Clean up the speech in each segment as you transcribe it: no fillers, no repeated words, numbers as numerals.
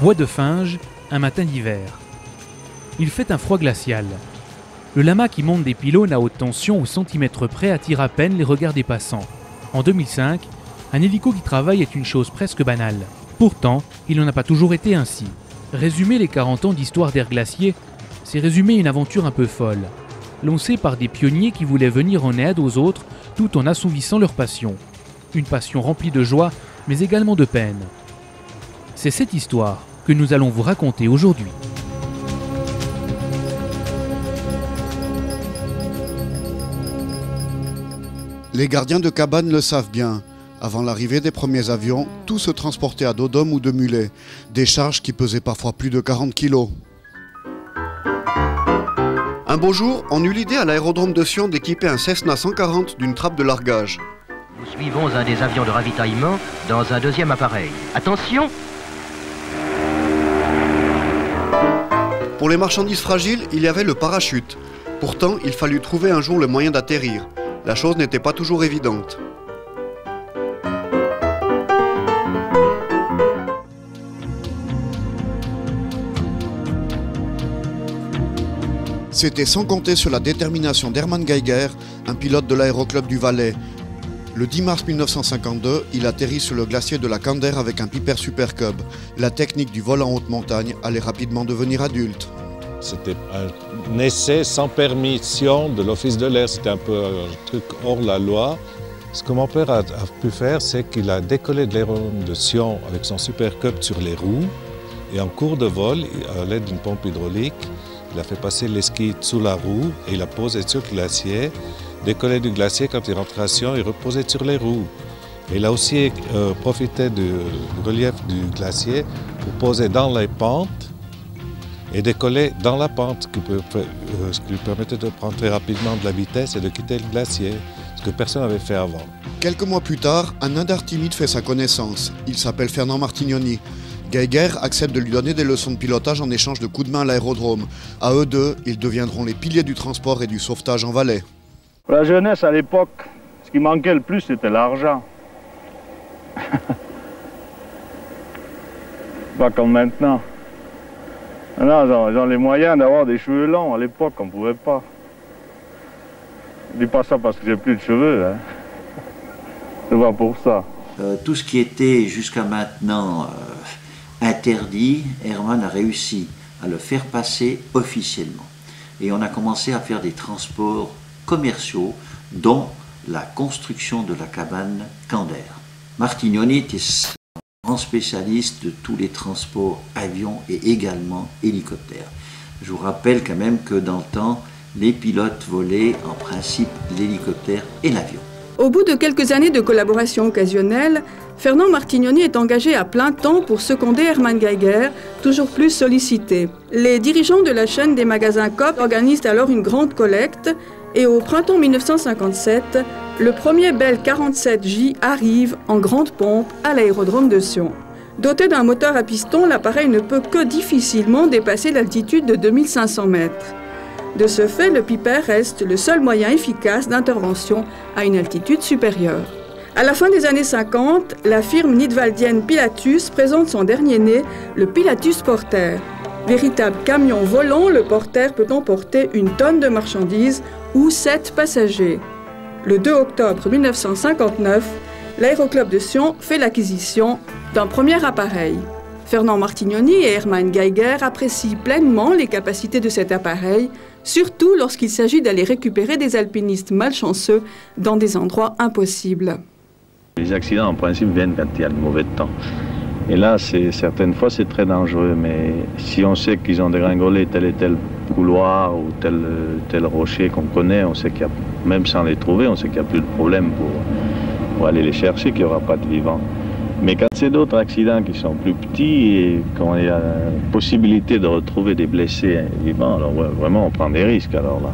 Bois de Finge, un matin d'hiver. Il fait un froid glacial. Le lama qui monte des pylônes à haute tension au centimètre près attire à peine les regards des passants. En 2005, un hélico qui travaille est une chose presque banale. Pourtant, il n'en a pas toujours été ainsi. Résumer les 40 ans d'histoire d'Air Glacier, c'est résumer une aventure un peu folle, lancée par des pionniers qui voulaient venir en aide aux autres tout en assouvissant leur passion. Une passion remplie de joie, mais également de peine. C'est cette histoire que nous allons vous raconter aujourd'hui. Les gardiens de cabane le savent bien. Avant l'arrivée des premiers avions, tout se transportait à dos d'homme ou de mulet. Des charges qui pesaient parfois plus de 40 kilos. Un beau jour, on eut l'idée à l'aérodrome de Sion d'équiper un Cessna 140 d'une trappe de largage. Nous suivons un des avions de ravitaillement dans un deuxième appareil. Attention! Pour les marchandises fragiles, il y avait le parachute. Pourtant, il fallut trouver un jour le moyen d'atterrir. La chose n'était pas toujours évidente. C'était sans compter sur la détermination d'Hermann Geiger, un pilote de l'aéroclub du Valais. Le 10 mars 1952, il atterrit sur le glacier de la Kander avec un Piper Super Cub. La technique du vol en haute montagne allait rapidement devenir adulte. C'était un essai sans permission de l'Office de l'air. C'était un peu un truc hors la loi. Ce que mon père a pu faire, c'est qu'il a décollé de l'aérodrome de Sion avec son Super Cub sur les roues. Et en cours de vol, à l'aide d'une pompe hydraulique, il a fait passer les skis sous la roue et il a posé sur le glacier. Décollé du glacier, quand il rentrait à Sion, il reposait sur les roues. Et il a aussi profité du relief du glacier pour poser dans les pentes et décoller dans la pente, ce qui lui permettait de prendre très rapidement de la vitesse et de quitter le glacier, ce que personne n'avait fait avant. Quelques mois plus tard, un nain d'art timide fait sa connaissance. Il s'appelle Fernand Martignoni. Geiger accepte de lui donner des leçons de pilotage en échange de coups de main à l'aérodrome. À eux deux, ils deviendront les piliers du transport et du sauvetage en Valais. Pour la jeunesse, à l'époque, ce qui manquait le plus, c'était l'argent. Pas comme maintenant. Maintenant, ils ont les moyens d'avoir des cheveux longs. À l'époque, on ne pouvait pas. Je dis pas ça parce que j'ai plus de cheveux. Hein. C'est pas pour ça. Tout ce qui était jusqu'à maintenant interdit, Hermann a réussi à le faire passer officiellement. Et on a commencé à faire des transports commerciaux, dont la construction de la cabane Kander. Martignoni était un grand spécialiste de tous les transports avions et également hélicoptères. Je vous rappelle quand même que dans le temps, les pilotes volaient en principe l'hélicoptère et l'avion. Au bout de quelques années de collaboration occasionnelle, Fernand Martignoni est engagé à plein temps pour seconder Hermann Geiger, toujours plus sollicité. Les dirigeants de la chaîne des magasins Coop organisent alors une grande collecte et au printemps 1957, le premier Bell 47J arrive en grande pompe à l'aérodrome de Sion. Doté d'un moteur à piston, l'appareil ne peut que difficilement dépasser l'altitude de 2500 mètres. De ce fait, le Piper reste le seul moyen efficace d'intervention à une altitude supérieure. À la fin des années 50, la firme nidwaldienne Pilatus présente son dernier né, le Pilatus Porter. Véritable camion volant, le Porter peut emporter 1 tonne de marchandises ou 7 passagers. Le 2 octobre 1959, l'aéroclub de Sion fait l'acquisition d'un premier appareil. Fernand Martignoni et Hermann Geiger apprécient pleinement les capacités de cet appareil, surtout lorsqu'il s'agit d'aller récupérer des alpinistes malchanceux dans des endroits impossibles. Les accidents, en principe, viennent quand il y a le mauvais temps. Et là, certaines fois, c'est très dangereux. Mais si on sait qu'ils ont dégringolé tel et tel couloir ou tel rocher qu'on connaît, on sait qu'il y a, même sans les trouver, on sait qu'il n'y a plus de problème pour aller les chercher, qu'il n'y aura pas de vivants. Mais quand c'est d'autres accidents qui sont plus petits et quand il y a la possibilité de retrouver des blessés vivants, alors ouais, vraiment on prend des risques alors là.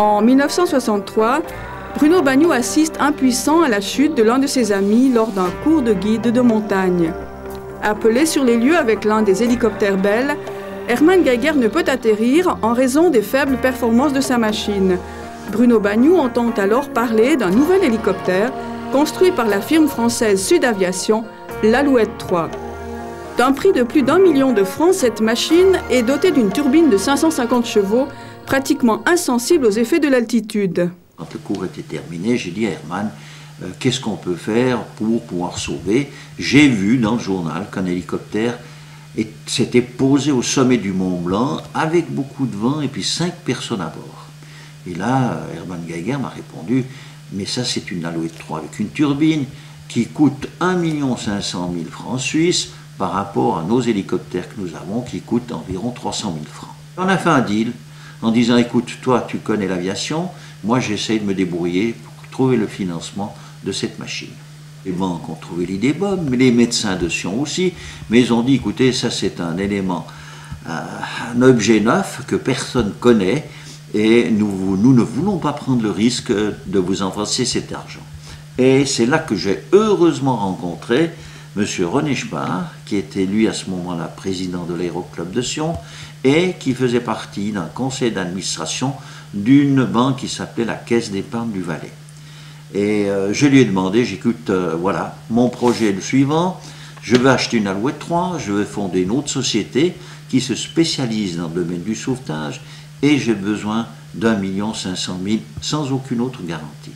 En 1963, Bruno Bagnoud assiste impuissant à la chute de l'un de ses amis lors d'un cours de guide de montagne. Appelé sur les lieux avec l'un des hélicoptères Bell, Hermann Geiger ne peut atterrir en raison des faibles performances de sa machine. Bruno Bagnoud entend alors parler d'un nouvel hélicoptère construit par la firme française Sud Aviation, l'Alouette 3. D'un prix de plus d'1 million de francs, cette machine est dotée d'une turbine de 550 chevaux, pratiquement insensible aux effets de l'altitude. Quand le cours était terminé, j'ai dit à Herman, qu'est-ce qu'on peut faire pour pouvoir sauver? J'ai vu dans le journal qu'un hélicoptère s'était posé au sommet du Mont Blanc avec beaucoup de vent et puis 5 personnes à bord. Et là, Herman Geiger m'a répondu, mais ça c'est une Alouette 3 avec une turbine qui coûte 1 500 000 francs suisses par rapport à nos hélicoptères que nous avons qui coûtent environ 300 000 francs. On a fait un deal en disant, écoute, toi tu connais l'aviation, moi j'essaie de me débrouiller pour trouver le financement de cette machine. Les banques ont trouvé l'idée bonne, mais les médecins de Sion aussi, mais ils ont dit, écoutez, ça c'est un élément, un objet neuf que personne connaît, et nous ne voulons pas prendre le risque de vous enfoncer cet argent. Et c'est là que j'ai heureusement rencontré M. René Spar, qui était lui à ce moment-là président de l'Aéroclub de Sion, et qui faisait partie d'un conseil d'administration d'une banque qui s'appelait la Caisse d'épargne du Valais. Et je lui ai demandé, j'écoute, voilà, mon projet est le suivant, je veux acheter une Alouette 3, je veux fonder une autre société qui se spécialise dans le domaine du sauvetage et j'ai besoin d'1 500 000 sans aucune autre garantie.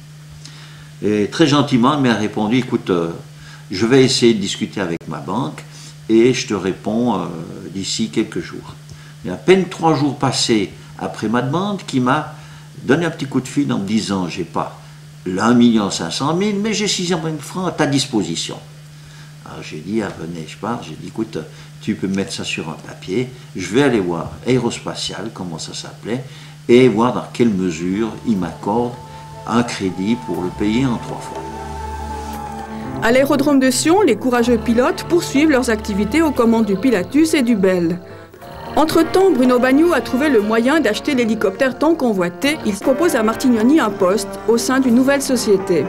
Et très gentiment, il m'a répondu, écoute, je vais essayer de discuter avec ma banque et je te réponds d'ici quelques jours. Il y a à peine 3 jours passés après ma demande qui m'a donné un petit coup de fil en me disant, j'ai pas 1 500 000, mais j'ai 600 000 francs à ta disposition. Alors j'ai dit à René Spar, j'ai dit, écoute, tu peux mettre ça sur un papier, je vais aller voir Aérospatial, comment ça s'appelait, et voir dans quelle mesure il m'accorde un crédit pour le payer en 3 fois. À l'aérodrome de Sion, les courageux pilotes poursuivent leurs activités aux commandes du Pilatus et du Bell. Entre-temps, Bruno Bagnoud a trouvé le moyen d'acheter l'hélicoptère tant convoité. Il propose à Martignoni un poste au sein d'une nouvelle société.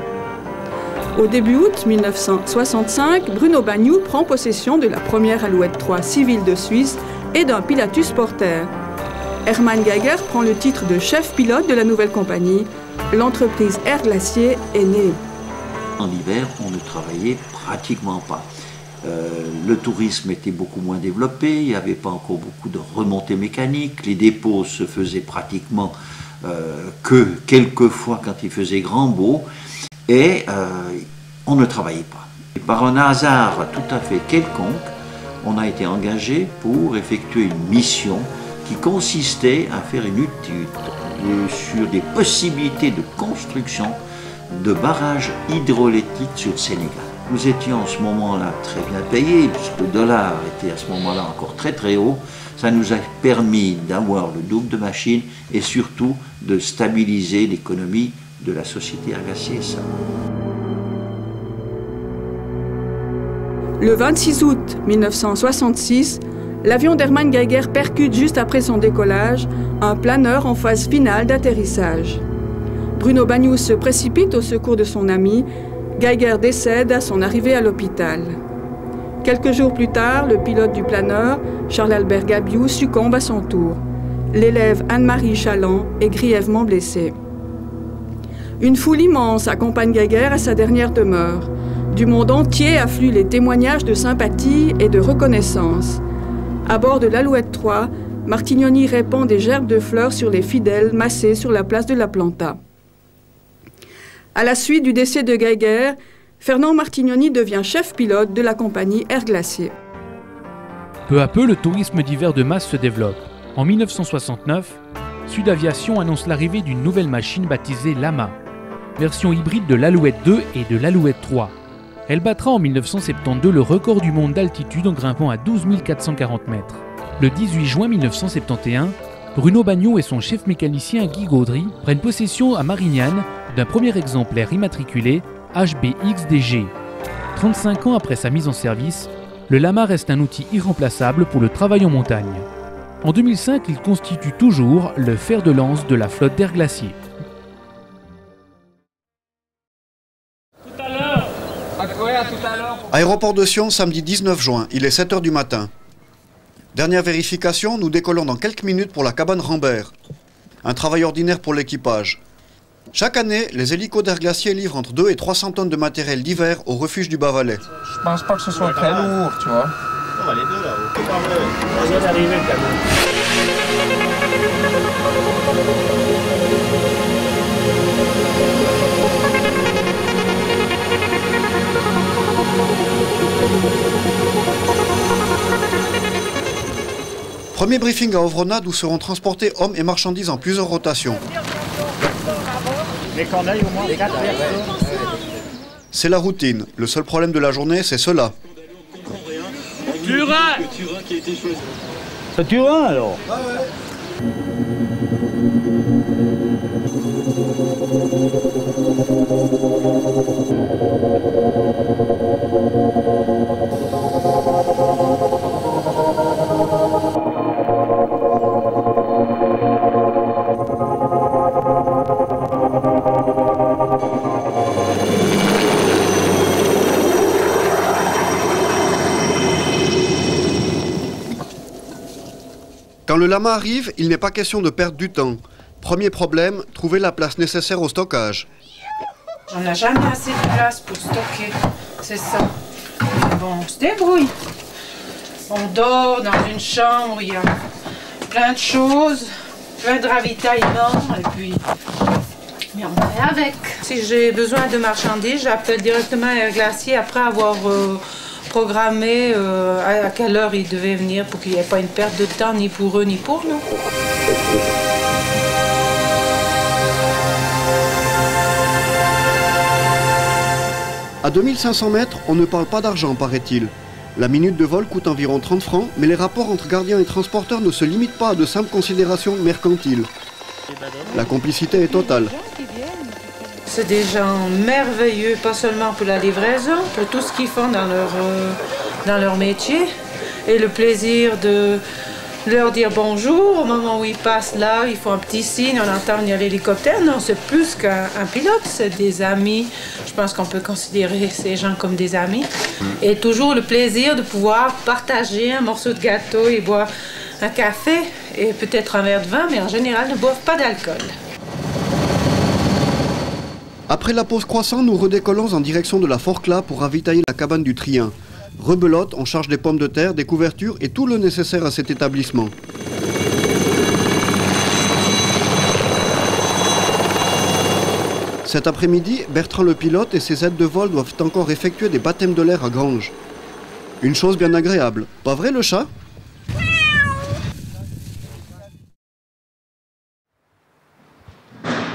Au début août 1965, Bruno Bagnoud prend possession de la première Alouette 3 civile de Suisse et d'un Pilatus Porter. Herman Geiger prend le titre de chef pilote de la nouvelle compagnie. L'entreprise Air Glacier est née. En hiver, on ne travaillait pratiquement pas. Le tourisme était beaucoup moins développé, il n'y avait pas encore beaucoup de remontées mécaniques, les dépôts se faisaient pratiquement que quelques fois quand il faisait grand beau, et on ne travaillait pas. Et par un hasard tout à fait quelconque, on a été engagé pour effectuer une mission qui consistait à faire une étude sur des possibilités de construction de barrages hydroélectriques sur le Sénégal. Nous étions en ce moment-là très bien payés, puisque le dollar était à ce moment-là encore très très haut. Ça nous a permis d'avoir le double de machines et surtout de stabiliser l'économie de la société Air Glacier. Le 26 août 1966, l'avion d'Herman Geiger percute juste après son décollage un planeur en phase finale d'atterrissage. Bruno Bagnoud se précipite au secours de son ami. Geiger décède à son arrivée à l'hôpital. Quelques jours plus tard, le pilote du planeur, Charles-Albert Gabiou, succombe à son tour. L'élève Anne-Marie Chaland est grièvement blessée. Une foule immense accompagne Geiger à sa dernière demeure. Du monde entier affluent les témoignages de sympathie et de reconnaissance. À bord de l'Alouette 3, Martignoni répand des gerbes de fleurs sur les fidèles massés sur la place de la Planta. À la suite du décès de Geiger, Fernand Martignoni devient chef pilote de la compagnie Air Glacier. Peu à peu, le tourisme d'hiver de masse se développe. En 1969, Sud Aviation annonce l'arrivée d'une nouvelle machine baptisée Lama, version hybride de l'Alouette 2 et de l'Alouette 3. Elle battra en 1972 le record du monde d'altitude en grimpant à 12 440 mètres. Le 18 juin 1971, Bruno Bagnoud et son chef mécanicien Guy Gaudry prennent possession à Marignane d'un premier exemplaire immatriculé HBXDG. 35 ans après sa mise en service, le Lama reste un outil irremplaçable pour le travail en montagne. En 2005, il constitue toujours le fer de lance de la flotte d'Air Glacier. Aéroport de Sion, samedi 19 juin, il est 7 h du matin. Dernière vérification, nous décollons dans quelques minutes pour la cabane Rambert. Un travail ordinaire pour l'équipage. Chaque année, les hélicos d'Air Glacier livrent entre 2 et 300 tonnes de matériel d'hiver au refuge du Bas-Valais. Je pense pas que ce soit très lourd, tu vois. On va les deux là-haut. On vient d'arriver le camion. Premier briefing à Ovronad où seront transportés hommes et marchandises en plusieurs rotations. C'est la routine. Le seul problème de la journée, c'est cela. Turin. C'est Turin alors. Ah ouais. Quand le lama arrive, il n'est pas question de perdre du temps. Premier problème, trouver la place nécessaire au stockage. On n'a jamais assez de place pour stocker, c'est ça. Mais bon, on se débrouille. On dort dans une chambre, il y a plein de choses, plein de ravitaillement, et puis mais on est avec. Si j'ai besoin de marchandises, j'appelle directement un glacier après avoir programmé à quelle heure ils devaient venir pour qu'il n'y ait pas une perte de temps ni pour eux ni pour nous. À 2500 mètres, on ne parle pas d'argent, paraît-il. La minute de vol coûte environ 30 francs, mais les rapports entre gardiens et transporteurs ne se limitent pas à de simples considérations mercantiles. La complicité est totale. C'est des gens merveilleux, pas seulement pour la livraison, pour tout ce qu'ils font dans leur métier. Et le plaisir de leur dire bonjour au moment où ils passent là, ils font un petit signe, on entend venir l'hélicoptère. Non, c'est plus qu'un pilote, c'est des amis. Je pense qu'on peut considérer ces gens comme des amis. Et toujours le plaisir de pouvoir partager un morceau de gâteau et boire un café et peut-être un verre de vin, mais en général ne boivent pas d'alcool. Après la pause croissant, nous redécollons en direction de la Forclaz pour ravitailler la cabane du Trien. Rebelote, on charge des pommes de terre, des couvertures et tout le nécessaire à cet établissement. Cet après-midi, Bertrand le pilote et ses aides de vol doivent encore effectuer des baptêmes de l'air à Granges. Une chose bien agréable, pas vrai le chat ?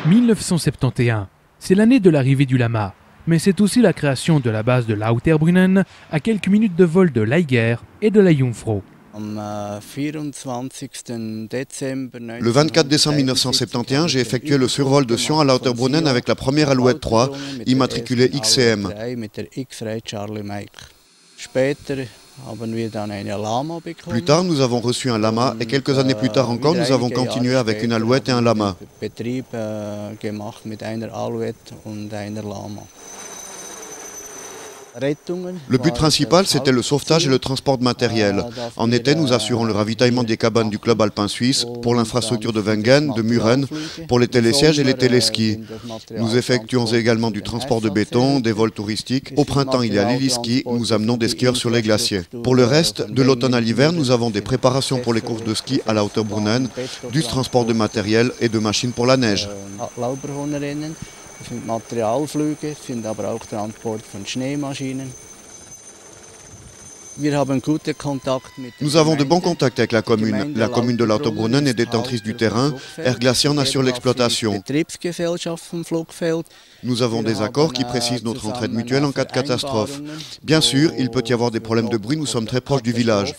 « 1971, c'est l'année de l'arrivée du lama, mais c'est aussi la création de la base de Lauterbrunnen à quelques minutes de vol de l'Eiger et de la Jungfrau. Le 24 décembre 1971, j'ai effectué le survol de Sion à Lauterbrunnen avec la première Alouette 3, immatriculée XCM. Plus tard, nous avons reçu un lama et quelques années plus tard encore, nous avons continué avec une Alouette et un lama. Le but principal, c'était le sauvetage et le transport de matériel. En été, nous assurons le ravitaillement des cabanes du club alpin suisse, pour l'infrastructure de Wengen, de Muren, pour les télésièges et les téléskis. Nous effectuons également du transport de béton, des vols touristiques. Au printemps, il y a l'héliski, nous amenons des skieurs sur les glaciers. Pour le reste, de l'automne à l'hiver, nous avons des préparations pour les courses de ski à Lauterbrunnen, du transport de matériel et de machines pour la neige. Nous avons de bons contacts avec la commune. La commune de Lauterbrunnen est détentrice du terrain. Air Glacier en assure l'exploitation. Nous avons des accords qui précisent notre entraide mutuelle en cas de catastrophe. Bien sûr, il peut y avoir des problèmes de bruit, nous sommes très proches du village.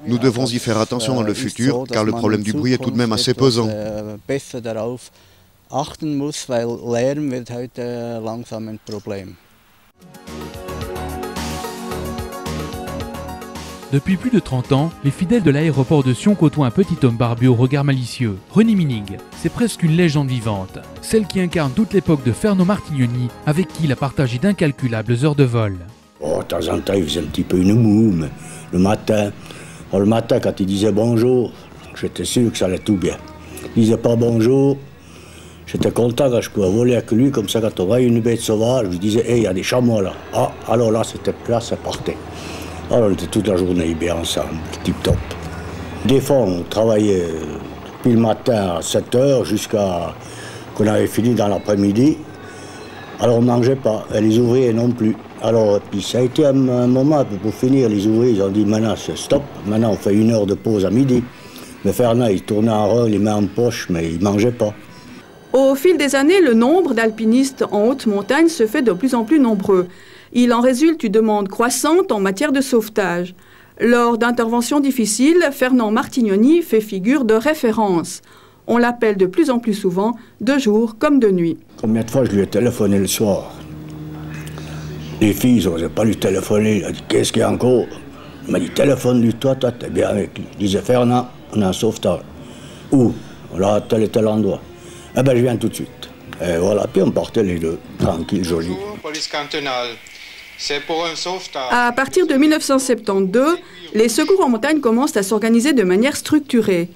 Nous devrons y faire attention dans le futur, car le problème du bruit est tout de même assez pesant. Depuis plus de 30 ans, les fidèles de l'aéroport de Sion côtoient un petit homme barbu au regard malicieux. René Mining, c'est presque une légende vivante, celle qui incarne toute l'époque de Fernand Martignoni, avec qui il a partagé d'incalculables heures de vol. Oh, de temps en temps, il faisait un petit peu une moue, mais le matin, quand il disait bonjour, j'étais sûr que ça allait tout bien. Il disait pas bonjour, J'étais content quand je pouvais voler avec lui, comme ça quand on voyait une bête sauvage, je disais, hey, il y a des chamois là. Ah, alors là, c'était là, ça partait. Alors on était toute la journée bien ensemble, tip top. Des fois, on travaillait depuis le matin à 7 h jusqu'à qu'on avait fini dans l'après-midi. Alors on ne mangeait pas, et les ouvriers non plus. Alors, puis ça a été un moment pour finir, les ouvriers, ils ont dit, maintenant c'est stop, maintenant on fait 1 heure de pause à midi. Mais Fernand, il tournait en rond, les mains en poche, mais il ne mangeait pas. Au fil des années, le nombre d'alpinistes en haute montagne se fait de plus en plus nombreux. Il en résulte une demande croissante en matière de sauvetage. Lors d'interventions difficiles, Fernand Martignoni fait figure de référence. On l'appelle de plus en plus souvent, de jour comme de nuit. Combien de fois je lui ai téléphoné le soir? Les filles, on n'osait pas lui téléphoner. Il a dit, qu'est-ce qu'il y a encore? Il m'a dit, téléphone-lui, toi, t'es bien avec lui. Il disait, Fernand, on a un sauvetage. Où? Là, à tel et tel endroit. Eh ben, je viens tout de suite. Et voilà, puis on partait les deux, tranquilles, jolis. Police cantonale, c'est pour un sauvetage. À partir de 1972, les secours en montagne commencent à s'organiser de manière structurée.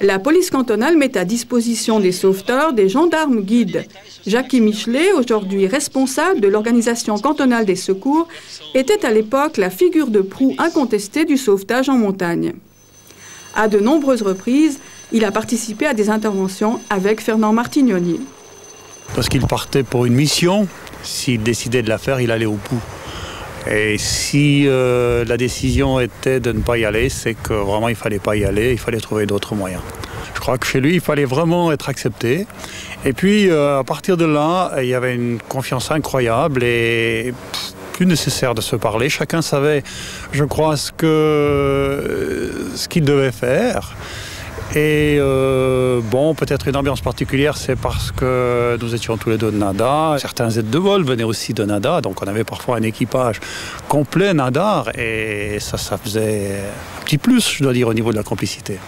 La police cantonale met à disposition des sauveteurs des gendarmes guides. Jackie Michelet, aujourd'hui responsable de l'organisation cantonale des secours, était à l'époque la figure de proue incontestée du sauvetage en montagne. À de nombreuses reprises, il a participé à des interventions avec Fernand Martignoni. Parce qu'il partait pour une mission, s'il décidait de la faire, il allait au bout. Et si la décision était de ne pas y aller, c'est que vraiment il ne fallait pas y aller, il fallait trouver d'autres moyens. Je crois que chez lui, il fallait vraiment être accepté. Et puis, à partir de là, il y avait une confiance incroyable et plus nécessaire de se parler. Chacun savait, je crois, ce qu'il devait faire. Et bon, peut-être une ambiance particulière, c'est parce que nous étions tous les deux de Nada. Certains aides de vol venaient aussi de Nada, donc on avait parfois un équipage complet nadar, et ça faisait un petit plus, je dois dire, au niveau de la complicité.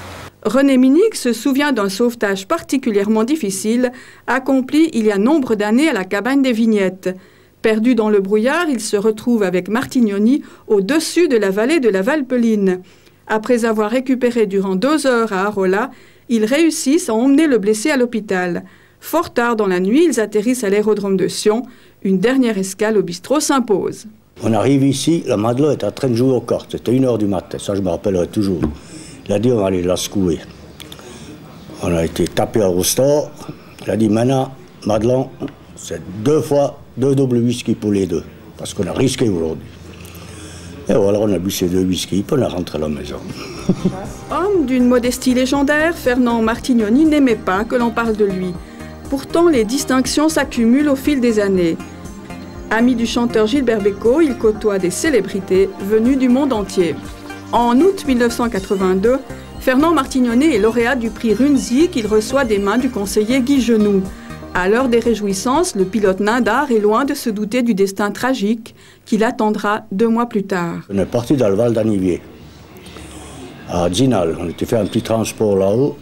René Minig se souvient d'un sauvetage particulièrement difficile, accompli il y a nombre d'années à la cabane des Vignettes. Perdu dans le brouillard, il se retrouve avec Martignoni au-dessus de la vallée de la Valpeline. Après avoir récupéré durant 2 heures à Arola, ils réussissent à emmener le blessé à l'hôpital. Fort tard dans la nuit, ils atterrissent à l'aérodrome de Sion. Une dernière escale au bistrot s'impose. On arrive ici, la Madeleine est en train de jouer aux cartes. C'était 1 h du matin, ça je me rappellerai toujours. Il a dit on va aller la secouer. On a été tapé à Rostor. Il a dit maintenant, Madeleine, c'est 2 fois 2 doubles whisky pour les deux. Parce qu'on a risqué aujourd'hui. Et voilà, on a bu ces 2 whisky, puis on est rentré à la maison. Homme d'une modestie légendaire, Fernand Martignoni n'aimait pas que l'on parle de lui. Pourtant, les distinctions s'accumulent au fil des années. Ami du chanteur Gilbert Bécaud, il côtoie des célébrités venues du monde entier. En août 1982, Fernand Martignoni est lauréat du prix Runzi qu'il reçoit des mains du conseiller Guy Genoux. À l'heure des réjouissances, le pilote nadar est loin de se douter du destin tragique qui l'attendra 2 mois plus tard. On est parti dans le Val d'Anivier, à Zinal. On était fait un petit transport là-haut.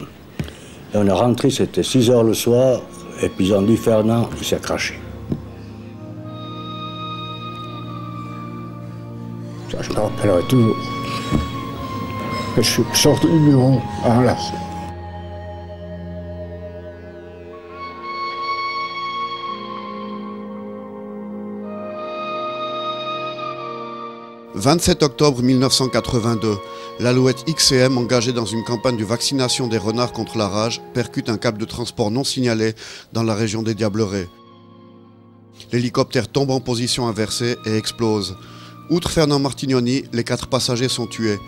Et on est rentré, c'était 6 h le soir. Et puis ils ont dit Fernand, il s'est craché. Ça, je me rappellerai toujours. Et je suis sorti du bureau enlacé. « 27 octobre 1982, l'Alouette XCM, engagée dans une campagne de vaccination des renards contre la rage, percute un câble de transport non signalé dans la région des Diablerets. L'hélicoptère tombe en position inversée et explose. Outre Fernand Martignoni, les 4 passagers sont tués.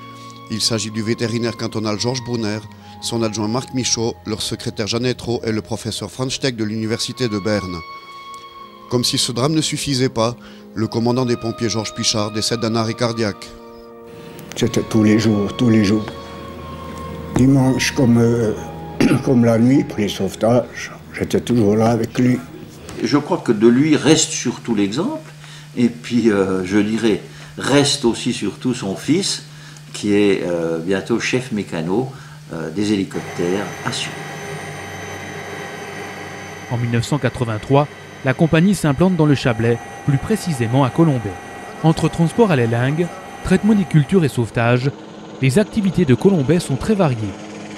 Il s'agit du vétérinaire cantonal Georges Brunner, son adjoint Marc Michaud, leur secrétaire Jeannette Rowe et le professeur Franz Steck de l'université de Berne. Comme si ce drame ne suffisait pas, le commandant des pompiers Georges Pichard décède d'un arrêt cardiaque. C'était tous les jours. Dimanche comme la nuit pour les sauvetages, j'étais toujours là avec lui. Je crois que de lui reste surtout l'exemple, et puis je dirais, reste aussi surtout son fils, qui est bientôt chef mécano des hélicoptères à Sion. En 1983, la compagnie s'implante dans le Chablais, plus précisément à Colombais. Entre transport à l'élingue, traitement des cultures et sauvetage, les activités de Colombais sont très variées.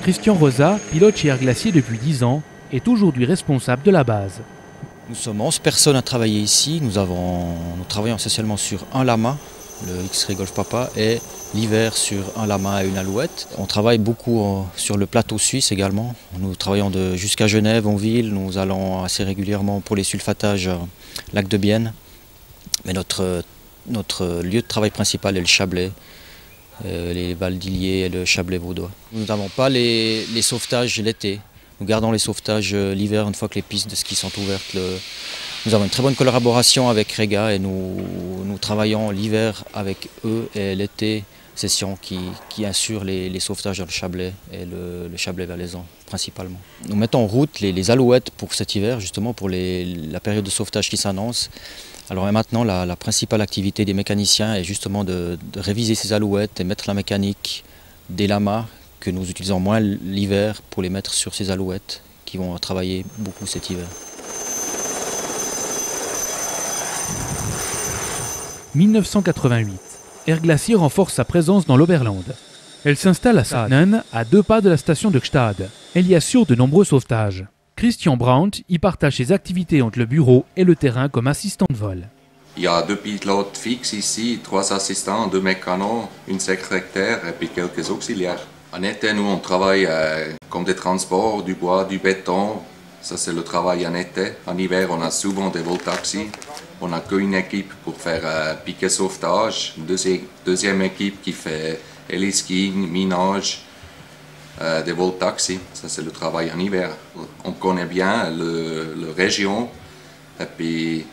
Christian Rosa, pilote chez Air Glacier depuis 10 ans, est aujourd'hui responsable de la base. Nous sommes 11 personnes à travailler ici. Nous travaillons essentiellement sur un lama, le X-Ray Golf Papa, et l'hiver sur un lama et une alouette. On travaille beaucoup sur le plateau suisse également. Nous travaillons jusqu'à Genève, en ville. Nous allons assez régulièrement pour les sulfatages lac de Bienne. Mais notre lieu de travail principal est le Chablais, les Val d'Illier et le Chablais vaudois. Nous n'avons pas les sauvetages l'été. Nous gardons les sauvetages l'hiver une fois que les pistes de ski sont ouvertes. Nous avons une très bonne collaboration avec Rega et nous travaillons l'hiver avec eux et l'été, Session qui assure les sauvetages dans le Chablais et le Chablais valaisan principalement. Nous mettons en route les alouettes pour cet hiver, justement pour la période de sauvetage qui s'annonce. Alors maintenant, la principale activité des mécaniciens est justement de réviser ces alouettes et mettre la mécanique des lamas que nous utilisons moins l'hiver pour les mettre sur ces alouettes qui vont travailler beaucoup cet hiver. 1988. Air Glacier renforce sa présence dans l'Oberland. Elle s'installe à Saanen, à 2 pas de la station de Gstad. Elle y assure de nombreux sauvetages. Christian Brandt y partage ses activités entre le bureau et le terrain comme assistant de vol. Il y a 2 pilotes fixes ici, 3 assistants, 2 mécanos, une secrétaire et puis quelques auxiliaires. En été, nous, on travaille comme des transports, du bois, du béton. Ça, c'est le travail en été. En hiver, on a souvent des vols taxis. On n'a qu'une équipe pour faire piquet sauvetage. Une deuxième équipe qui fait héliskiing, minage, des vols taxis. Ça, c'est le travail en hiver. On connaît bien la région. Et puis,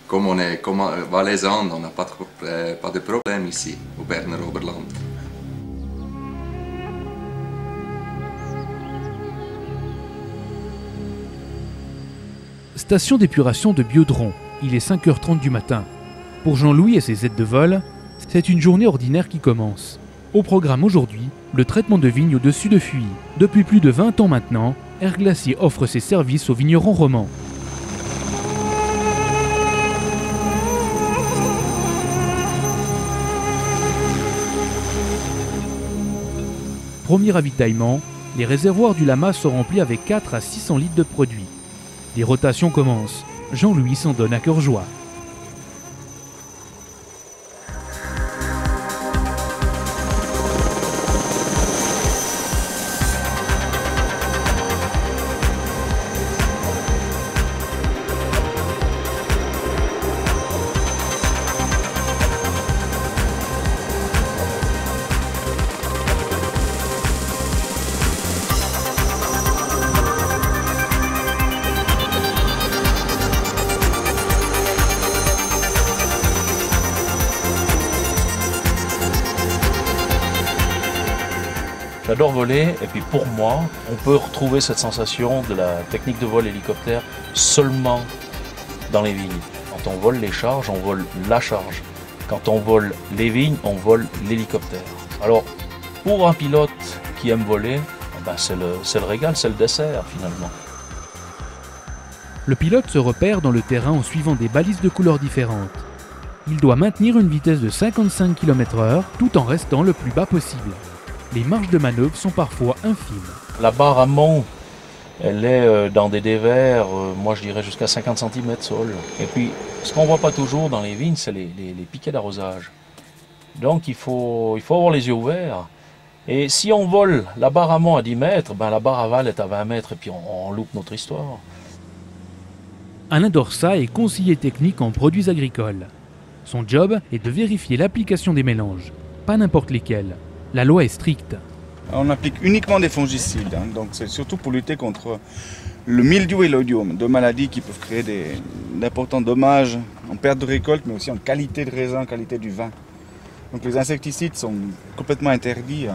comme on est valaisan, on n'a pas de problème ici, au Berner Oberland. Station d'épuration de Biodron. Il est 5h30 du matin. Pour Jean-Louis et ses aides de vol, c'est une journée ordinaire qui commence. Au programme aujourd'hui, le traitement de vignes au-dessus de fûts. Depuis plus de 20 ans maintenant, Air Glacier offre ses services aux vignerons romans. Premier ravitaillement, les réservoirs du Lama sont remplis avec 4 à 600 litres de produits. Les rotations commencent. Jean-Louis s'en donne à cœur joie. J'adore voler et puis pour moi, on peut retrouver cette sensation de la technique de vol hélicoptère seulement dans les vignes. Quand on vole les charges, on vole la charge. Quand on vole les vignes, on vole l'hélicoptère. Alors, pour un pilote qui aime voler, ben c'est le régal, c'est le dessert finalement. Le pilote se repère dans le terrain en suivant des balises de couleurs différentes. Il doit maintenir une vitesse de 55 km/h tout en restant le plus bas possible. Les marges de manœuvre sont parfois infimes. La barre à mont, elle est dans des dévers, moi je dirais jusqu'à 50 cm sol. Et puis, ce qu'on ne voit pas toujours dans les vignes, c'est les piquets d'arrosage. Donc il faut avoir les yeux ouverts. Et si on vole la barre à mont à 10 mètres, ben la barre aval est à 20 mètres et puis on loupe notre histoire. Alain Dorsa est conseiller technique en produits agricoles. Son job est de vérifier l'application des mélanges, pas n'importe lesquels. La loi est stricte. On applique uniquement des fongicides, donc c'est surtout pour lutter contre le mildiou et l'oïdium, deux maladies qui peuvent créer d'importants dommages en perte de récolte, mais aussi en qualité de raisin, qualité du vin. Donc les insecticides sont complètement interdits.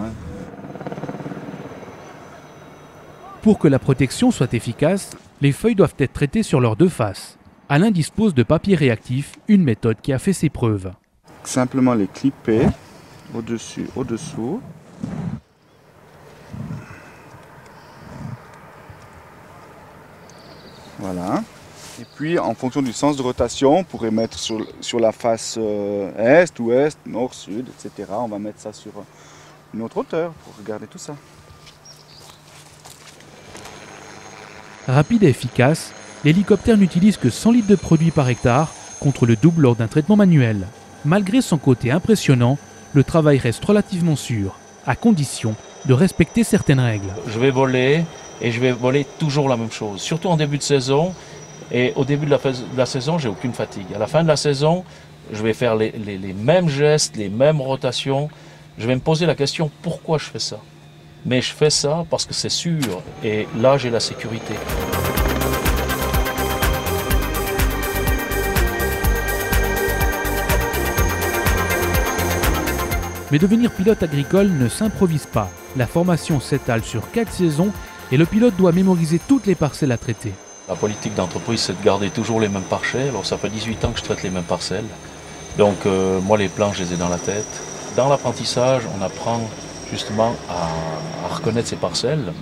Pour que la protection soit efficace, les feuilles doivent être traitées sur leurs 2 faces. Alain dispose de papier réactif, une méthode qui a fait ses preuves. Simplement les clipper. Au-dessus, au-dessous. Voilà. Et puis, en fonction du sens de rotation, on pourrait mettre sur la face est, ouest, nord, sud, etc. On va mettre ça sur une autre hauteur pour regarder tout ça. Rapide et efficace, l'hélicoptère n'utilise que 100 litres de produit par hectare, contre le double lors d'un traitement manuel. Malgré son côté impressionnant, le travail reste relativement sûr, à condition de respecter certaines règles. Je vais voler et je vais voler toujours la même chose, surtout en début de saison. Et au début de la saison, j'ai aucune fatigue. À la fin de la saison, je vais faire les mêmes gestes, les mêmes rotations. Je vais me poser la question pourquoi je fais ça. Mais je fais ça parce que c'est sûr et là j'ai la sécurité. Mais devenir pilote agricole ne s'improvise pas. La formation s'étale sur 4 saisons et le pilote doit mémoriser toutes les parcelles à traiter. La politique d'entreprise, c'est de garder toujours les mêmes parcelles. Alors ça fait 18 ans que je traite les mêmes parcelles. Donc moi les plans, je les ai dans la tête. Dans l'apprentissage, on apprend justement à reconnaître ces parcelles.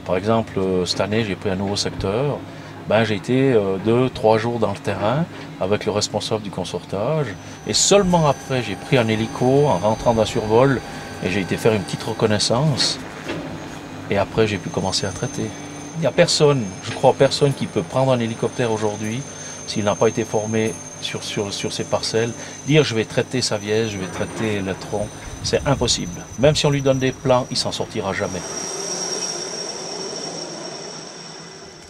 Par exemple, cette année, j'ai pris un nouveau secteur. J'ai été 2-3 jours dans le terrain avec le responsable du consortage. Et seulement après, j'ai pris un hélico en rentrant d'un survol et j'ai été faire une petite reconnaissance. Et après, j'ai pu commencer à traiter. Il n'y a personne, je crois personne qui peut prendre un hélicoptère aujourd'hui, s'il n'a pas été formé sur ces parcelles, dire je vais traiter sa viège, je vais traiter le tronc, c'est impossible. Même si on lui donne des plans, il s'en sortira jamais.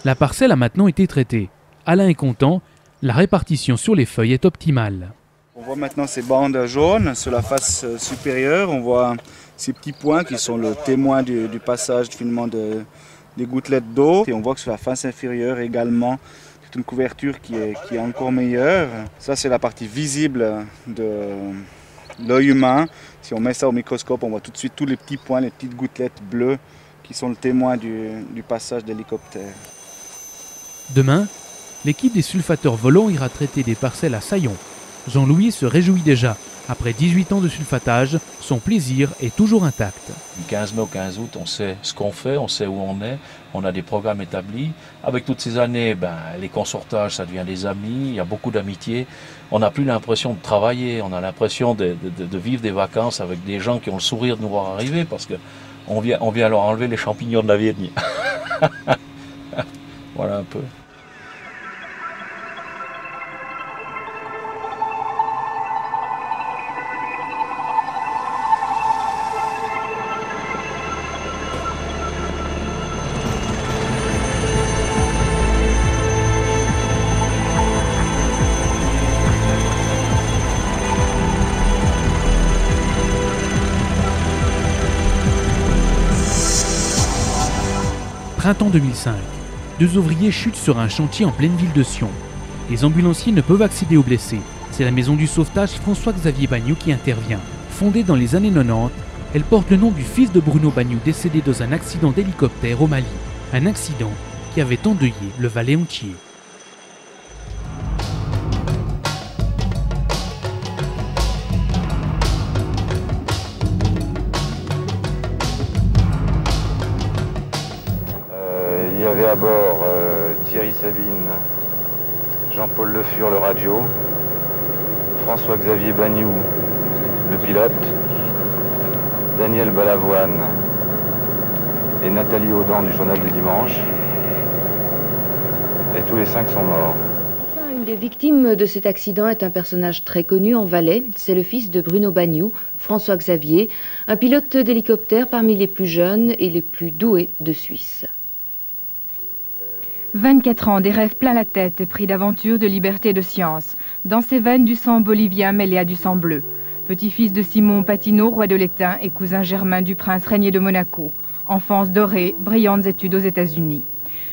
La parcelle a maintenant été traitée. Alain est content, la répartition sur les feuilles est optimale. On voit maintenant ces bandes jaunes sur la face supérieure, on voit ces petits points qui sont le témoin du passage finalement des gouttelettes d'eau. Et on voit que sur la face inférieure également, c'est une couverture qui est encore meilleure. Ça, c'est la partie visible de l'œil humain. Si on met ça au microscope, on voit tout de suite tous les petits points, les petites gouttelettes bleues qui sont le témoin du passage d'hélicoptère. Demain, l'équipe des sulfateurs volants ira traiter des parcelles à Saillon. Jean-Louis se réjouit déjà. Après 18 ans de sulfatage, son plaisir est toujours intact. Du 15 mai au 15 août, on sait ce qu'on fait, on sait où on est, on a des programmes établis. Avec toutes ces années, les consortages, ça devient des amis, il y a beaucoup d'amitié. On n'a plus l'impression de travailler, on a l'impression de vivre des vacances avec des gens qui ont le sourire de nous voir arriver parce qu'on vient leur enlever les champignons de la vigne. Voilà un peu. Printemps 2005. 2 ouvriers chutent sur un chantier en pleine ville de Sion. Les ambulanciers ne peuvent accéder aux blessés. C'est la maison du sauvetage François-Xavier Bagnoud qui intervient. Fondée dans les années 90, elle porte le nom du fils de Bruno Bagnoud décédé dans un accident d'hélicoptère au Mali. Un accident qui avait endeuillé le Valais entier. Il y avait à bord Thierry Sabine, Jean-Paul Le Fur, le radio, François-Xavier Bagnoud, le pilote, Daniel Balavoine et Nathalie Audan du journal du dimanche. Et tous les 5 sont morts. Enfin, une des victimes de cet accident est un personnage très connu en Valais. C'est le fils de Bruno Bagnoud, François-Xavier, un pilote d'hélicoptère parmi les plus jeunes et les plus doués de Suisse. 24 ans, des rêves plein la tête et pris d'aventure, de liberté et de science. Dans ses veines, du sang bolivien mêlé à du sang bleu. Petit-fils de Simon Patineau, roi de l'Étain, et cousin germain du prince régnier de Monaco. Enfance dorée, brillantes études aux États-Unis.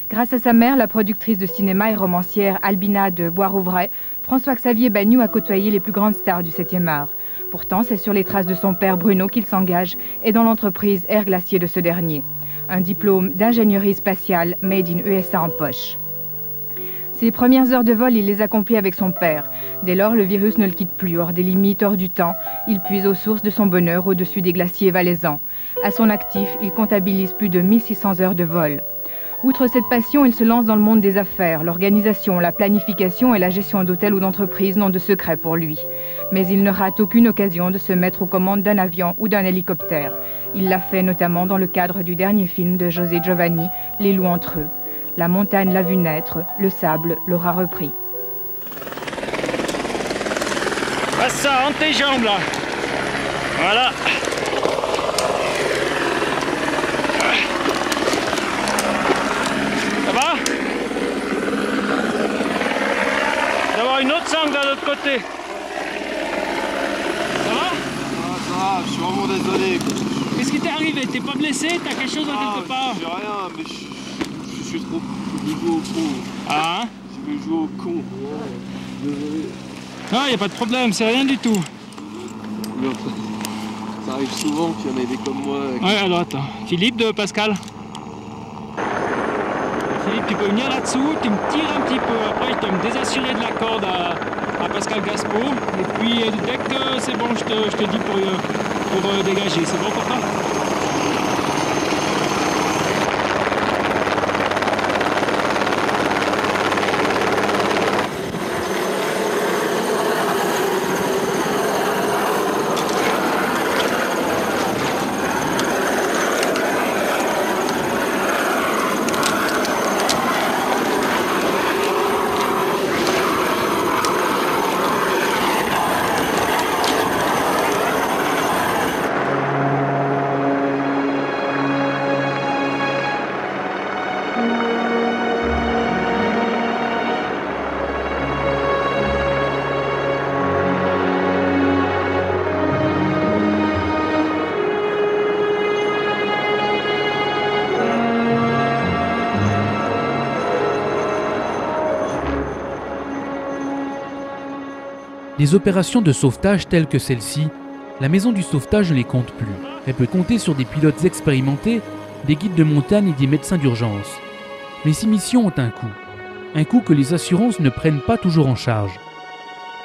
Grâce à sa mère, la productrice de cinéma et romancière Albina de Boisrouvray, François-Xavier Bagnoud a côtoyé les plus grandes stars du 7e art. Pourtant, c'est sur les traces de son père Bruno qu'il s'engage et dans l'entreprise Air Glacier de ce dernier. Un diplôme d'ingénierie spatiale made in USA en poche. Ses premières heures de vol, il les accomplit avec son père. Dès lors, le virus ne le quitte plus, hors des limites, hors du temps. Il puise aux sources de son bonheur au-dessus des glaciers valaisans. À son actif, il comptabilise plus de 1600 heures de vol. Outre cette passion, il se lance dans le monde des affaires. L'organisation, la planification et la gestion d'hôtels ou d'entreprises n'ont de secret pour lui. Mais il ne rate aucune occasion de se mettre aux commandes d'un avion ou d'un hélicoptère. Il l'a fait notamment dans le cadre du dernier film de José Giovanni, Les loups entre eux. La montagne l'a vu naître, le sable l'aura repris. Passe ça, entre tes jambes là. Voilà. Ça va? D'avoir une autre sangle de l'autre côté. Ça va? Ça va, je suis vraiment désolé. Qu'est-ce qui t'est arrivé? T'es pas blessé? T'as quelque chose dans quelque part? J'ai rien, mais je suis trop... Je vais jouer au con. Ah? Je vais jouer au con. Désolé. Non, y a pas de problème, c'est rien du tout. Ça arrive souvent qu'il y en ait des comme moi. Ouais, alors attends. Philippe de Pascal. Philippe, tu peux venir là-dessous, tu me tires un petit peu. Après, je dois me désassurer de la corde à Pascal Gaspo. Et puis, dès que c'est bon, je te dis pour dégager. C'est bon pour toi? Les opérations de sauvetage telles que celle-ci, la maison du sauvetage ne les compte plus. Elle peut compter sur des pilotes expérimentés, des guides de montagne et des médecins d'urgence. Mais ces missions ont un coût que les assurances ne prennent pas toujours en charge.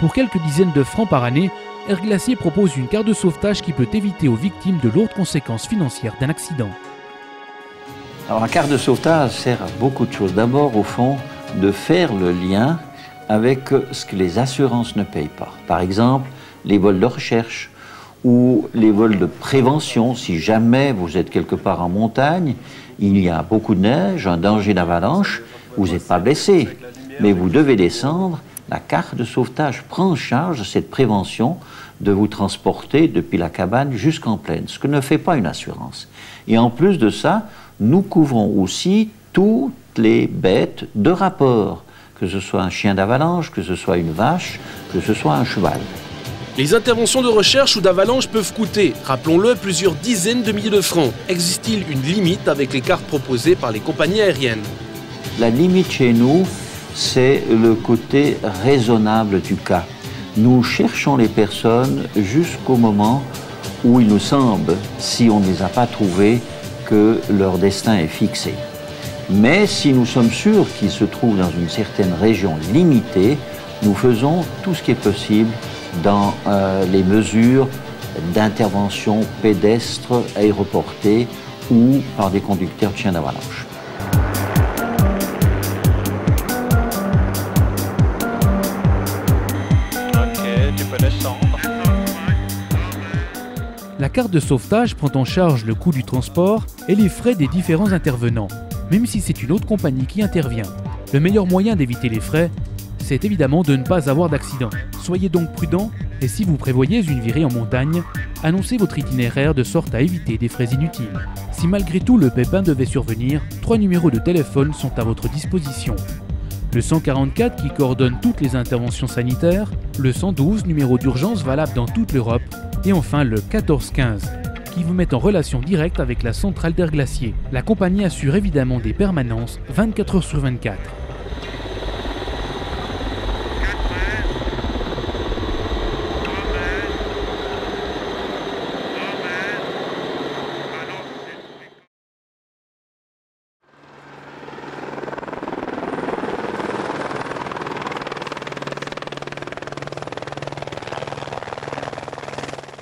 Pour quelques dizaines de francs par année, Air Glacier propose une carte de sauvetage qui peut éviter aux victimes de lourdes conséquences financières d'un accident. Alors la carte de sauvetage sert à beaucoup de choses. D'abord, au fond, de faire le lien avec ce que les assurances ne payent pas. Par exemple, les vols de recherche ou les vols de prévention. Si jamais vous êtes quelque part en montagne, il y a beaucoup de neige, un danger d'avalanche, vous n'êtes pas blessé, mais vous devez descendre. La carte de sauvetage prend en charge cette prévention de vous transporter depuis la cabane jusqu'en plaine, ce que ne fait pas une assurance. Et en plus de ça, nous couvrons aussi toutes les bêtes de rapport, que ce soit un chien d'avalanche, que ce soit une vache, que ce soit un cheval. Les interventions de recherche ou d'avalanche peuvent coûter, rappelons-le, plusieurs dizaines de milliers de francs. Existe-t-il une limite avec les cartes proposées par les compagnies aériennes? La limite chez nous, c'est le côté raisonnable du cas. Nous cherchons les personnes jusqu'au moment où il nous semble, si on ne les a pas trouvées, que leur destin est fixé. Mais si nous sommes sûrs qu'ils se trouvent dans une certaine région limitée, nous faisons tout ce qui est possible dans les mesures d'intervention pédestre, aéroportée ou par des conducteurs de chiens d'avalanche. Ok, tu peux descendre. La carte de sauvetage prend en charge le coût du transport et les frais des différents intervenants, même si c'est une autre compagnie qui intervient. Le meilleur moyen d'éviter les frais, c'est évidemment de ne pas avoir d'accident. Soyez donc prudents et si vous prévoyez une virée en montagne, annoncez votre itinéraire de sorte à éviter des frais inutiles. Si malgré tout le pépin devait survenir, 3 numéros de téléphone sont à votre disposition. Le 144 qui coordonne toutes les interventions sanitaires, le 112 numéro d'urgence valable dans toute l'Europe et enfin le 1415 qui vous met en relation directe avec la centrale d'Air Glacier. La compagnie assure évidemment des permanences 24 heures sur 24.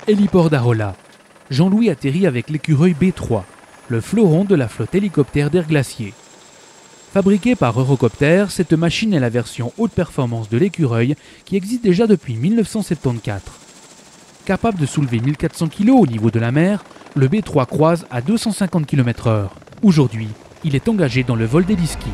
Héliport d'Arolla. Jean-Louis atterrit avec l'écureuil B3, le fleuron de la flotte hélicoptère d'Air Glacier. Fabriquée par Eurocopter, cette machine est la version haute performance de l'écureuil qui existe déjà depuis 1974. Capable de soulever 1400 kg au niveau de la mer, le B3 croise à 250 km/h. Aujourd'hui, il est engagé dans le vol d'héliski.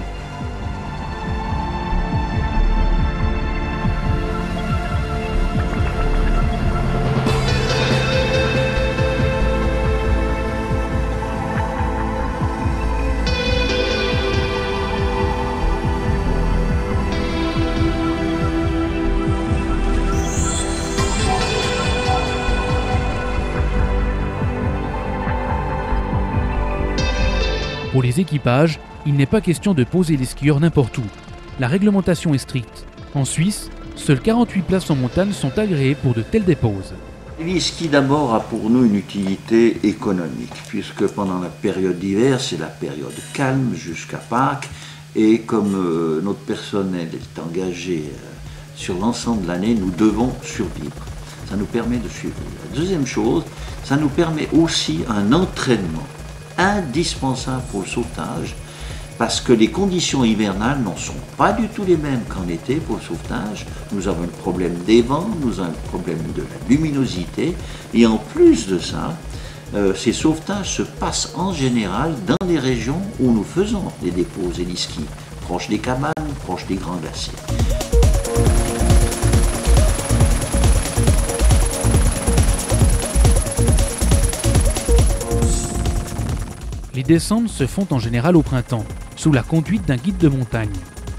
Pour les équipages, il n'est pas question de poser les skieurs n'importe où. La réglementation est stricte. En Suisse, seules 48 places en montagne sont agréées pour de telles déposes. Le ski d'abord a pour nous une utilité économique, puisque pendant la période d'hiver, c'est la période calme jusqu'à Pâques, et comme notre personnel est engagé sur l'ensemble de l'année, nous devons survivre. Ça nous permet de suivre. La deuxième chose, ça nous permet aussi un entraînement indispensable pour le sauvetage, parce que les conditions hivernales n'en sont pas du tout les mêmes qu'en été pour le sauvetage. Nous avons un problème des vents, nous avons un problème de la luminosité, et en plus de ça, ces sauvetages se passent en général dans les régions où nous faisons les dépôts et les skis, proches des cabanes, proches des grands glaciers. Les descentes se font en général au printemps, sous la conduite d'un guide de montagne.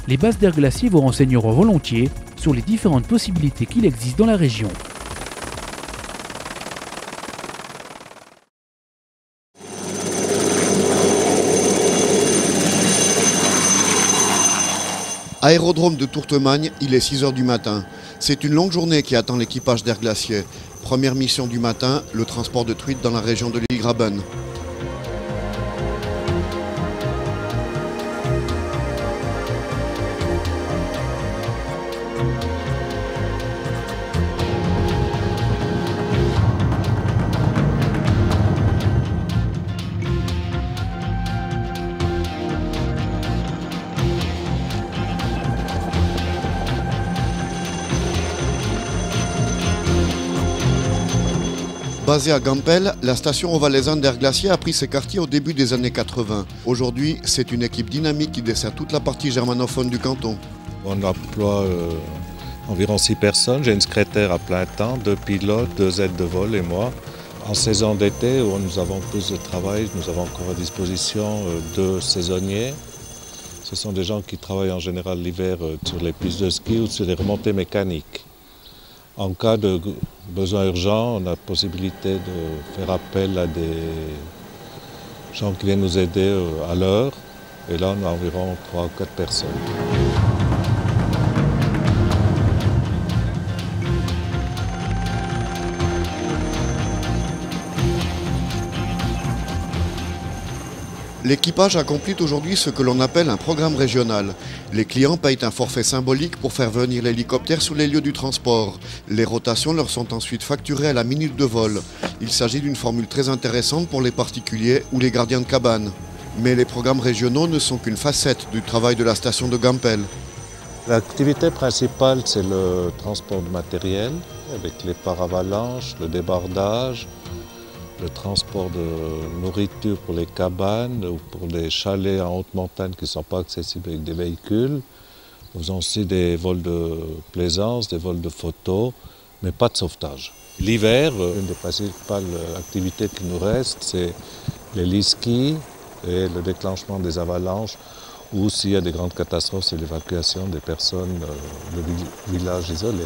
Les bases d'air glacier vous renseigneront volontiers sur les différentes possibilités qu'il existe dans la région. Aérodrome de Tourtemagne, il est 6 h du matin. C'est une longue journée qui attend l'équipage d'Air Glacier. Première mission du matin, le transport de truites dans la région de l'île Graben. Basée à Gampel, la station ovalaisane d'Air Glacier a pris ses quartiers au début des années 80. Aujourd'hui, c'est une équipe dynamique qui dessert toute la partie germanophone du canton. On emploie environ 6 personnes. J'ai une secrétaire à plein temps, 2 pilotes, 2 aides de vol et moi. En saison d'été, où nous avons plus de travail, nous avons encore à disposition 2 saisonniers. Ce sont des gens qui travaillent en général l'hiver sur les pistes de ski ou sur les remontées mécaniques. En cas de besoin urgent, on a la possibilité de faire appel à des gens qui viennent nous aider à l'heure. Et là, on a environ 3 ou 4 personnes. L'équipage accomplit aujourd'hui ce que l'on appelle un programme régional. Les clients payent un forfait symbolique pour faire venir l'hélicoptère sur les lieux du transport. Les rotations leur sont ensuite facturées à la minute de vol. Il s'agit d'une formule très intéressante pour les particuliers ou les gardiens de cabane. Mais les programmes régionaux ne sont qu'une facette du travail de la station de Gampel. L'activité principale, c'est le transport de matériel, avec les paravalanches, le débardage, le transport de nourriture pour les cabanes ou pour les chalets en haute montagne qui ne sont pas accessibles avec des véhicules. Nous faisons aussi des vols de plaisance, des vols de photos, mais pas de sauvetage. L'hiver, une des principales activités qui nous restent, c'est les lit-skis et le déclenchement des avalanches, ou s'il y a des grandes catastrophes, c'est l'évacuation des personnes de villages isolés.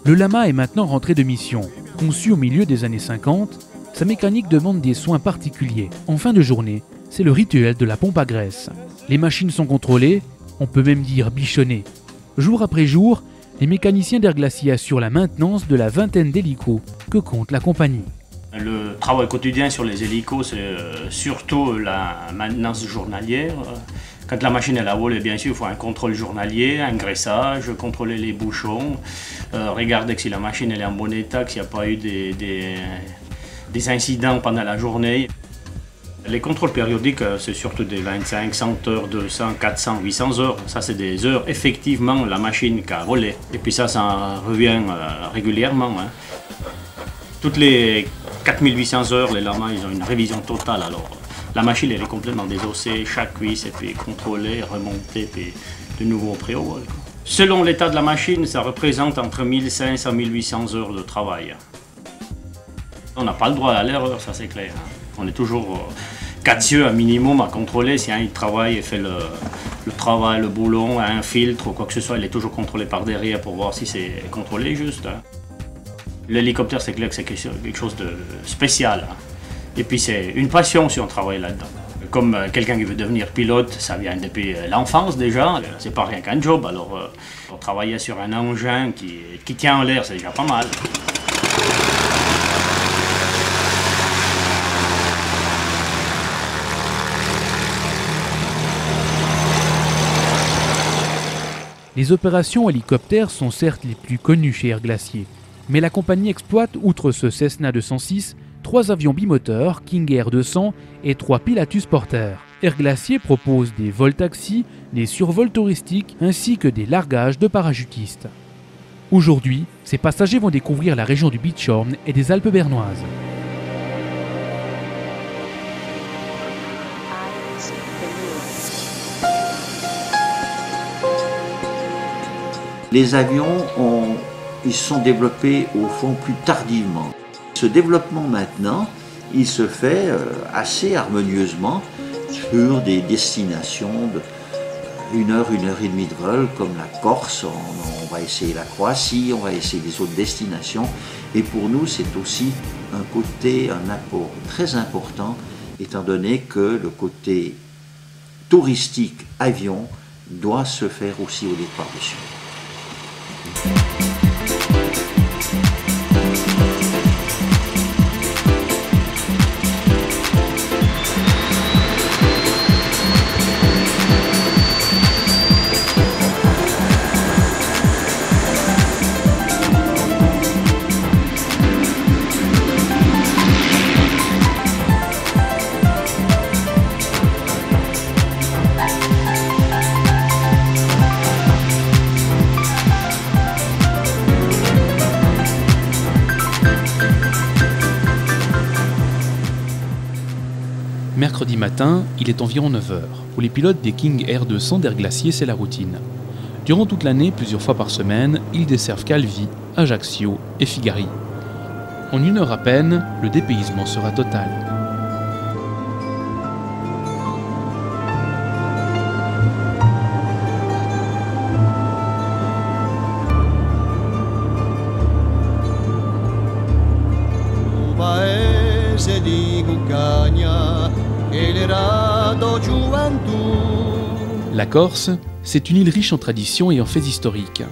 Le lama est maintenant rentré de mission. Conçu au milieu des années 50, sa mécanique demande des soins particuliers. En fin de journée, c'est le rituel de la pompe à graisse. Les machines sont contrôlées, on peut même dire bichonnées. Jour après jour, les mécaniciens d'Air Glacier assurent la maintenance de la vingtaine d'hélicos que compte la compagnie. Le travail quotidien sur les hélicos, c'est surtout la maintenance journalière. Quand la machine est à voler, bien sûr, il faut un contrôle journalier, un graissage, contrôler les bouchons, regarder que si la machine elle est en bon état, qu'il n'y a pas eu des incidents pendant la journée. Les contrôles périodiques, c'est surtout des 25, 100 heures, 200, 400, 800 heures. Ça, c'est des heures, effectivement, la machine qui a volé. Et puis ça revient régulièrement. Hein. Toutes les 4800 heures, les lamas, ils ont une révision totale. Alors, la machine, elle est complètement désossée, chaque cuisse est puis contrôlée, remontée, puis de nouveau au préau. Selon l'état de la machine, ça représente entre 1500 et 1800 heures de travail. On n'a pas le droit à l'erreur, ça c'est clair. On est toujours 4 yeux un minimum à contrôler. Si il travaille et fait le travail, le boulon, un filtre ou quoi que ce soit, il est toujours contrôlé par derrière pour voir si c'est contrôlé juste. Hein. L'hélicoptère, c'est clair que c'est quelque chose de spécial. Hein. Et puis c'est une passion si on travaille là-dedans. Comme quelqu'un qui veut devenir pilote, ça vient depuis l'enfance déjà. C'est pas rien qu'un job. Alors pour travailler sur un engin qui tient en l'air, c'est déjà pas mal. Les opérations hélicoptères sont certes les plus connues chez Air Glacier, mais la compagnie exploite, outre ce Cessna 206, 3 avions bimoteurs, King Air 200 et 3 Pilatus Porter. Air Glacier propose des vols taxis, des survols touristiques ainsi que des largages de parachutistes. Aujourd'hui, ces passagers vont découvrir la région du Bieshorn et des Alpes bernoises. Les avions ils se sont développés au fond plus tardivement. Ce développement maintenant, il se fait assez harmonieusement sur des destinations de 1 heure, 1 heure et demie de vol, comme la Corse, on va essayer la Croatie, on va essayer des autres destinations. Et pour nous, c'est aussi un apport très important, étant donné que le côté touristique avion doit se faire aussi au départ dessus. Mercredi matin, il est environ 9h. Pour les pilotes des King Air 200 d'Air Glacier, c'est la routine. Durant toute l'année, plusieurs fois par semaine, ils desservent Calvi, Ajaccio et Figari. En 1 heure à peine, le dépaysement sera total. La Corse, c'est une île riche en traditions et en faits historiques.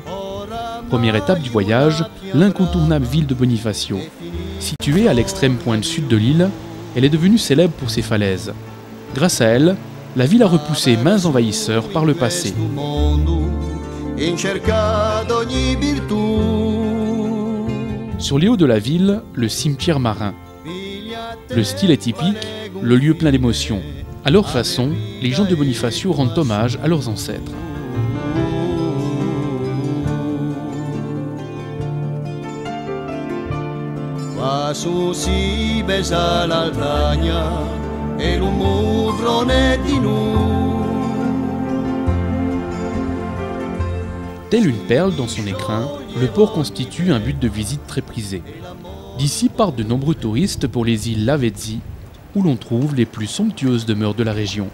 Première étape du voyage, l'incontournable ville de Bonifacio. Située à l'extrême pointe sud de l'île, elle est devenue célèbre pour ses falaises. Grâce à elle, la ville a repoussé maints envahisseurs par le passé. Sur les hauts de la ville, le cimetière marin. Le style est typique, le lieu plein d'émotions. À leur façon, les gens de Bonifacio rendent hommage à leurs ancêtres. Tel une perle dans son écrin, le port constitue un but de visite très prisé. D'ici partent de nombreux touristes pour les îles Lavezzi, où l'on trouve les plus somptueuses demeures de la région.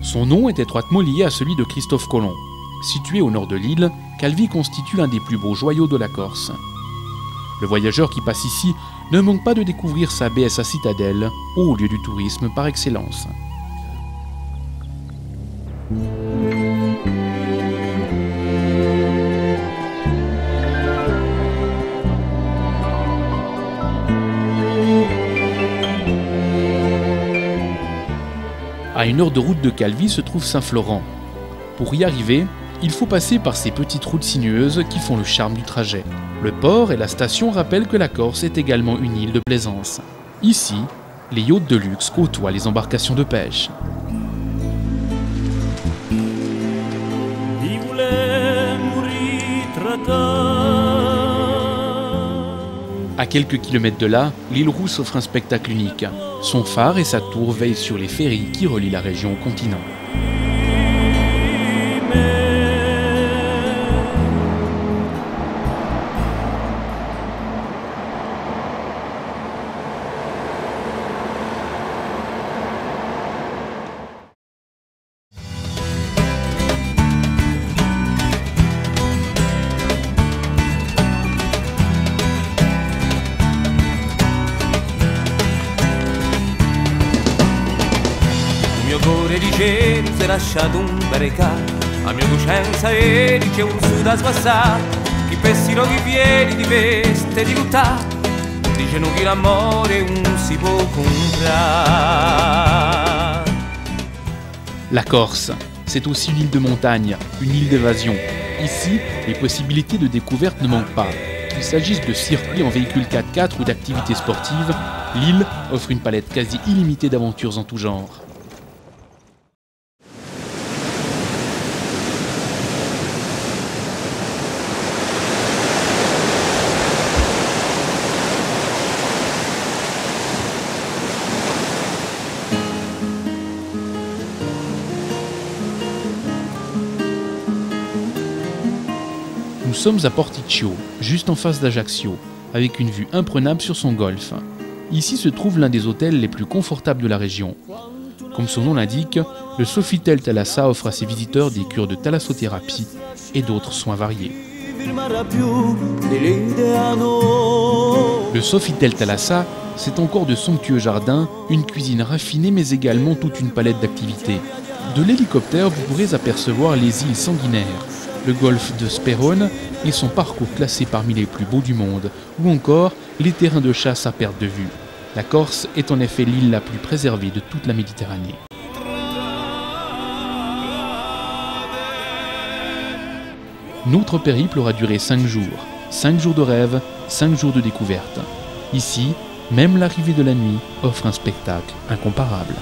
Son nom est étroitement lié à celui de Christophe Colomb. Situé au nord de l'île, Calvi constitue l'un des plus beaux joyaux de la Corse. Le voyageur qui passe ici ne manque pas de découvrir sa baie et sa citadelle, haut lieu du tourisme par excellence. À 1 heure de route de Calvi se trouve Saint-Florent. Pour y arriver, il faut passer par ces petites routes sinueuses qui font le charme du trajet. Le port et la station rappellent que la Corse est également une île de plaisance. Ici, les yachts de luxe côtoient les embarcations de pêche. À quelques kilomètres de là, l'île Rousse offre un spectacle unique. Son phare et sa tour veillent sur les ferries qui relient la région au continent. cuore di cielo si è lasciato un barricà, a mia coscienza e c'è un su da sbassare, chi pessino chi piedi di veste di luttà, dicono che l'amore non si può comprare. La Corse, c'est aussi une île de montagne, une île d'évasion. Ici, les possibilités de découverte ne manquent pas. Qu'il s'agisse de circuits en véhicule 4x4 ou d'activités sportives, l'île offre une palette quasi illimitée d'aventures en tout genre. Nous sommes à Porticcio, juste en face d'Ajaccio, avec une vue imprenable sur son golfe. Ici se trouve l'un des hôtels les plus confortables de la région. Comme son nom l'indique, le Sofitel Thalassa offre à ses visiteurs des cures de thalassothérapie et d'autres soins variés. Le Sofitel Thalassa, c'est encore de somptueux jardins, une cuisine raffinée mais également toute une palette d'activités. De l'hélicoptère, vous pourrez apercevoir les îles sanguinaires, le golfe de Sperone et son parcours classé parmi les plus beaux du monde, ou encore les terrains de chasse à perte de vue. La Corse est en effet l'île la plus préservée de toute la Méditerranée. Notre périple aura duré 5 jours. 5 jours de rêve, 5 jours de découverte. Ici, même l'arrivée de la nuit offre un spectacle incomparable.